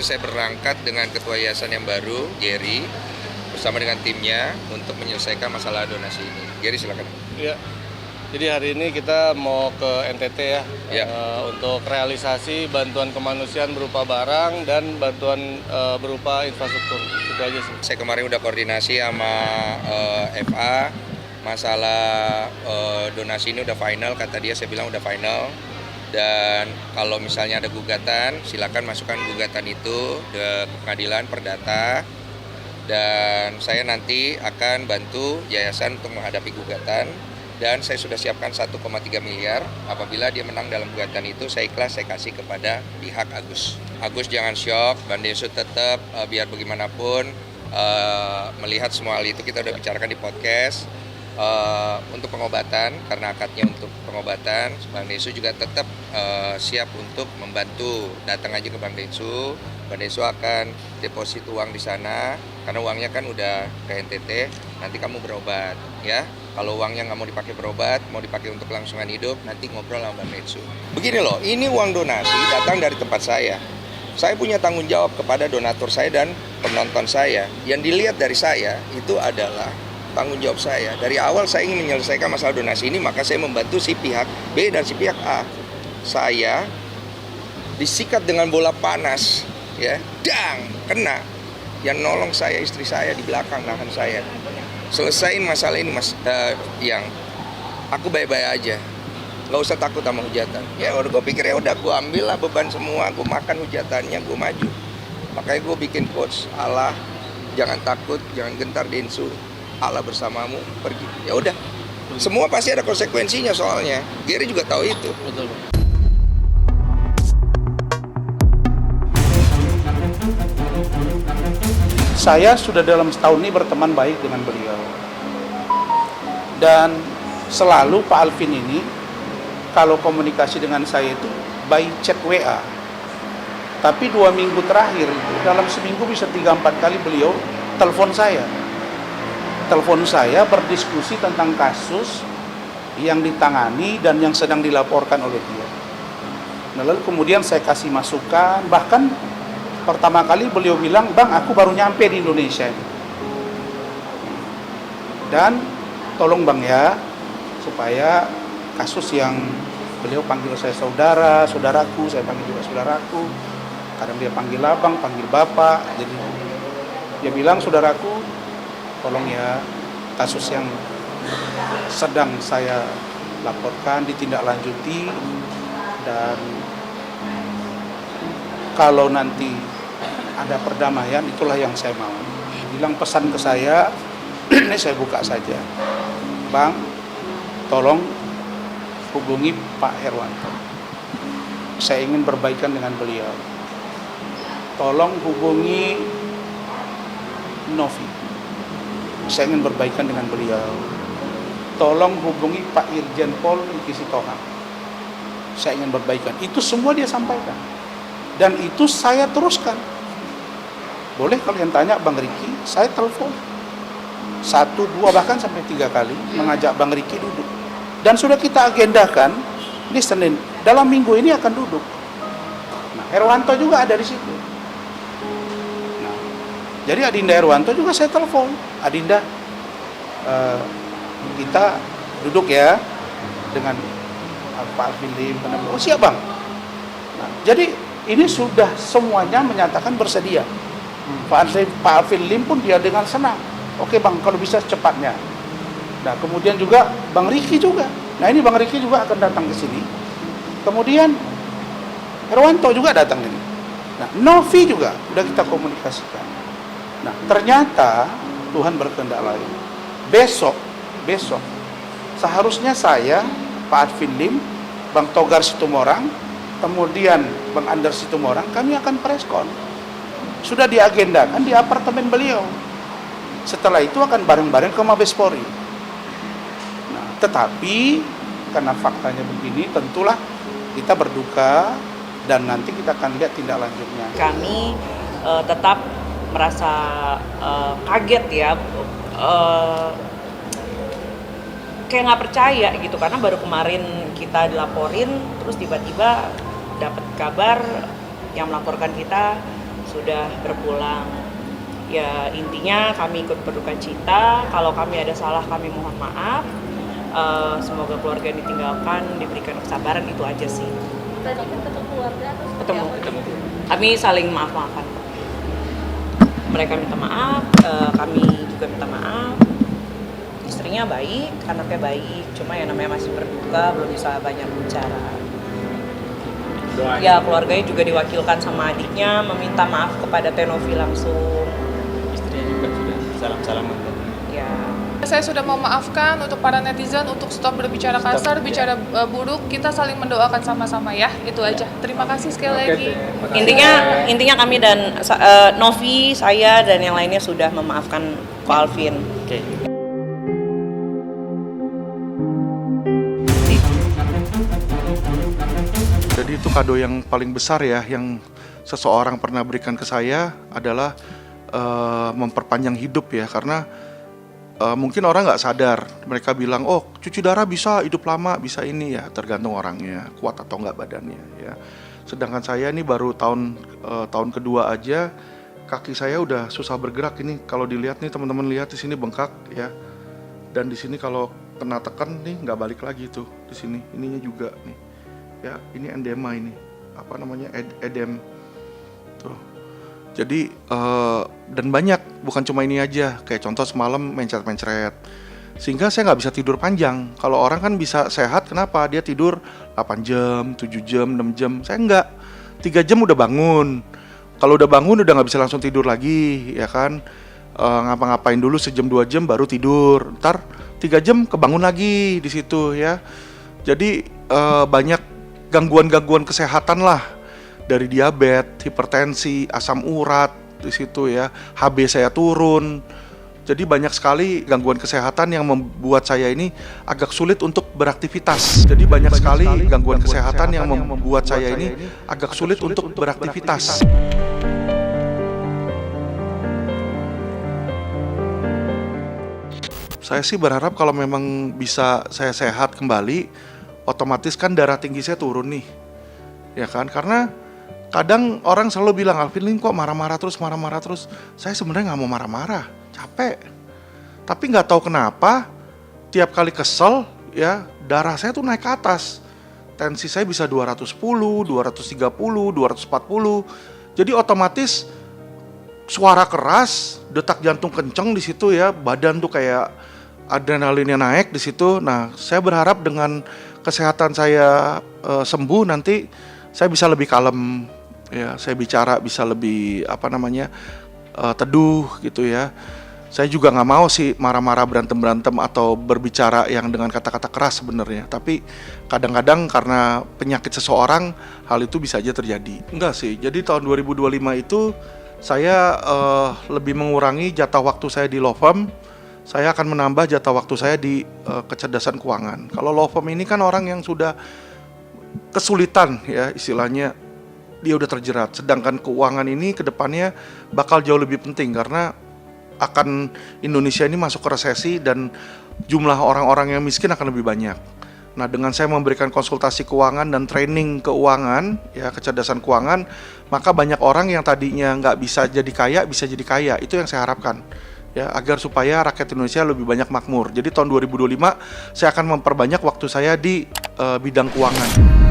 saya berangkat dengan ketua yayasan yang baru, Gary, bersama dengan timnya untuk menyelesaikan masalah donasi ini. Gary, silakan. Ya, jadi hari ini kita mau ke NTT ya, untuk realisasi bantuan kemanusiaan berupa barang dan bantuan berupa infrastruktur. Itu aja sih. Saya kemarin udah koordinasi sama FA, masalah donasi ini udah final, kata dia, saya bilang udah final. Dan kalau misalnya ada gugatan, silakan masukkan gugatan itu ke pengadilan perdata. Dan saya nanti akan bantu yayasan untuk menghadapi gugatan. Dan saya sudah siapkan 1,3 miliar. Apabila dia menang dalam gugatan itu, saya ikhlas, saya kasih kepada pihak Agus. Agus jangan syok, Bang Densu tetap biar bagaimanapun melihat semua hal itu kita udah bicarakan di podcast. Untuk pengobatan, karena akadnya untuk pengobatan, Bang Densu juga tetap siap untuk membantu. Datang aja ke Bang Densu akan deposit uang di sana, karena uangnya kan udah ke NTT, nanti kamu berobat ya. Kalau uangnya nggak mau dipakai berobat, mau dipakai untuk kelangsungan hidup, nanti ngobrol sama Bang Densu. Begini loh, ini uang donasi datang dari tempat saya. Saya punya tanggung jawab kepada donatur saya dan penonton saya. Yang dilihat dari saya itu adalah tanggung jawab saya. Dari awal saya ingin menyelesaikan masalah donasi ini, maka saya membantu si pihak B dan si pihak A. Saya disikat dengan bola panas, ya, dang, kena. Yang nolong saya istri saya di belakang nahan saya. Selesain masalah ini, Mas, yang aku baik-baik aja. Nggak usah takut sama hujatan. Ya udah, gue pikir ya udah, gue ambil lah beban semua, gue makan hujatannya, gue maju. Makanya gue bikin quotes, Allah, jangan takut, jangan gentar Densu. Allah bersamamu, pergi. Ya udah. Semua pasti ada konsekuensinya soalnya. Gary juga tahu itu. Betul. Saya sudah dalam setahun ini berteman baik dengan beliau. Dan selalu Pak Alvin ini kalau komunikasi dengan saya itu by chat WA. Tapi 2 minggu terakhir dalam seminggu bisa 3-4 kali beliau telepon saya berdiskusi tentang kasus yang ditangani dan yang sedang dilaporkan oleh dia. Nah, lalu kemudian saya kasih masukan, bahkan pertama kali beliau bilang, "Bang, aku baru nyampe di Indonesia ini. Dan tolong Bang ya, supaya kasus yang beliau panggil saya saudaraku, saya panggil juga saudaraku. Kadang dia panggil abang, panggil bapak. Jadi dia bilang, saudaraku, tolong ya, kasus yang sedang saya laporkan ditindaklanjuti, dan kalau nanti ada perdamaian, itulah yang saya mau." Bilang pesan ke saya, ini saya buka saja, "Bang, tolong hubungi Pak Herwanto. Saya ingin berbaikan dengan beliau. Tolong hubungi Novi. Saya ingin berbaikan dengan beliau. Tolong hubungi Pak Irjen Pol Riki Sitohang. Saya ingin berbaikan." Itu semua dia sampaikan. Dan itu saya teruskan. Boleh kalian tanya Bang Riki, saya telepon 1, 2, bahkan sampai 3 kali mengajak Bang Riki duduk. Dan sudah kita agendakan, ini Senin, dalam minggu ini akan duduk. Nah, Herwanto juga ada di situ. Nah, jadi Adinda Herwanto juga saya telepon, "Adinda, kita duduk ya dengan Pak Alvin Lim." "Oh siap Bang." Nah, jadi ini sudah semuanya menyatakan bersedia. Pak Alvin Lim pun dia dengan senang, "Oke Bang, kalau bisa cepatnya." Nah, kemudian juga Bang Riki juga. Nah, ini Bang Riki juga akan datang ke sini. Kemudian Herwanto juga datang ini. Nah, Novi juga udah kita komunikasikan. Nah, ternyata Tuhan berkehendak lain. Besok seharusnya saya, Pak Alvin Lim, Bang Togar Situmorang, kemudian Bang Ander Situmorang, kami akan preskon. Sudah diagendakan di apartemen beliau. Setelah itu akan bareng-bareng ke Mabes Polri. Nah, tetapi karena faktanya begini, tentulah kita berduka dan nanti kita akan lihat tindak lanjutnya. Kami tetap merasa kaget ya, kayak nggak percaya gitu, karena baru kemarin kita dilaporin, terus tiba-tiba dapat kabar yang melaporkan kita sudah berpulang. Ya intinya kami ikut berduka cita, kalau kami ada salah kami mohon maaf. Semoga keluarga yang ditinggalkan diberikan kesabaran, itu aja sih. Tadi kan ketemu keluarga terus Ketemu. Kami saling maaf-maafan. Mereka minta maaf, kami juga minta maaf. Istrinya baik, anaknya baik, cuma ya namanya masih berduka, belum bisa banyak bicara. Ya keluarganya juga diwakilkan sama adiknya meminta maaf kepada Tenovi langsung. Istrinya juga sudah salam-salaman. Ya. Saya sudah memaafkan untuk para netizen untuk stop berbicara kasar, bicara buruk. Kita saling mendoakan sama-sama ya. Itu aja. Terima kasih sekali lagi. Intinya kami dan Novi, saya dan yang lainnya sudah memaafkan Ko Alvin. Oke. Jadi itu kado yang paling besar ya yang seseorang pernah berikan ke saya adalah memperpanjang hidup ya, karena mungkin orang nggak sadar, mereka bilang oh cuci darah bisa hidup lama, bisa ini ya, tergantung orangnya kuat atau nggak badannya ya. Sedangkan saya ini baru tahun kedua aja, kaki saya udah susah bergerak. Ini kalau dilihat nih teman-teman, lihat di sini bengkak ya, dan di sini kalau kena tekan nih nggak balik lagi tuh, di sini ininya juga nih ya, ini endema, ini apa namanya, edem tuh. Jadi dan banyak, bukan cuma ini aja, kayak contoh semalam mencret-mencret sehingga saya nggak bisa tidur panjang. Kalau orang kan bisa sehat, kenapa dia tidur 8 jam, 7 jam, 6 jam, saya enggak, 3 jam udah bangun. Kalau udah bangun udah nggak bisa langsung tidur lagi ya kan, ngapa-ngapain dulu sejam 2 jam baru tidur, ntar 3 jam kebangun lagi di situ ya. Jadi banyak gangguan-gangguan kesehatan lah, dari diabetes, hipertensi, asam urat di situ ya, HB saya turun. Jadi banyak sekali gangguan kesehatan yang membuat saya ini agak sulit untuk beraktivitas. Jadi banyak sekali gangguan kesehatan yang membuat saya ini agak sulit untuk beraktivitas. Saya sih berharap kalau memang bisa saya sehat kembali, otomatis kan darah tinggi saya turun nih, ya kan? Karena kadang orang selalu bilang, Alvin kok marah-marah terus. Saya sebenarnya nggak mau marah-marah, capek. Tapi nggak tahu kenapa, tiap kali kesel, ya darah saya tuh naik ke atas. Tensi saya bisa 210, 230, 240. Jadi otomatis suara keras, detak jantung kenceng di situ ya, badan tuh kayak adrenalinnya naik di situ. Nah, saya berharap dengan kesehatan saya sembuh nanti saya bisa lebih kalem ya, saya bicara bisa lebih teduh gitu ya. Saya juga nggak mau sih marah-marah, berantem atau berbicara yang dengan kata-kata keras sebenarnya. Tapi kadang-kadang karena penyakit seseorang hal itu bisa aja terjadi. Enggak sih. Jadi tahun 2025 itu saya lebih mengurangi jatah waktu saya di law firm. Saya akan menambah jatah waktu saya di kecerdasan keuangan. Kalau law firm ini kan orang yang sudah kesulitan ya istilahnya, dia udah terjerat. Sedangkan keuangan ini kedepannya bakal jauh lebih penting karena akan Indonesia ini masuk ke resesi dan jumlah orang-orang yang miskin akan lebih banyak. Nah, dengan saya memberikan konsultasi keuangan dan training keuangan ya, kecerdasan keuangan, maka banyak orang yang tadinya nggak bisa jadi kaya bisa jadi kaya. Itu yang saya harapkan ya, agar supaya rakyat Indonesia lebih banyak makmur. Jadi tahun 2025 saya akan memperbanyak waktu saya di bidang keuangan.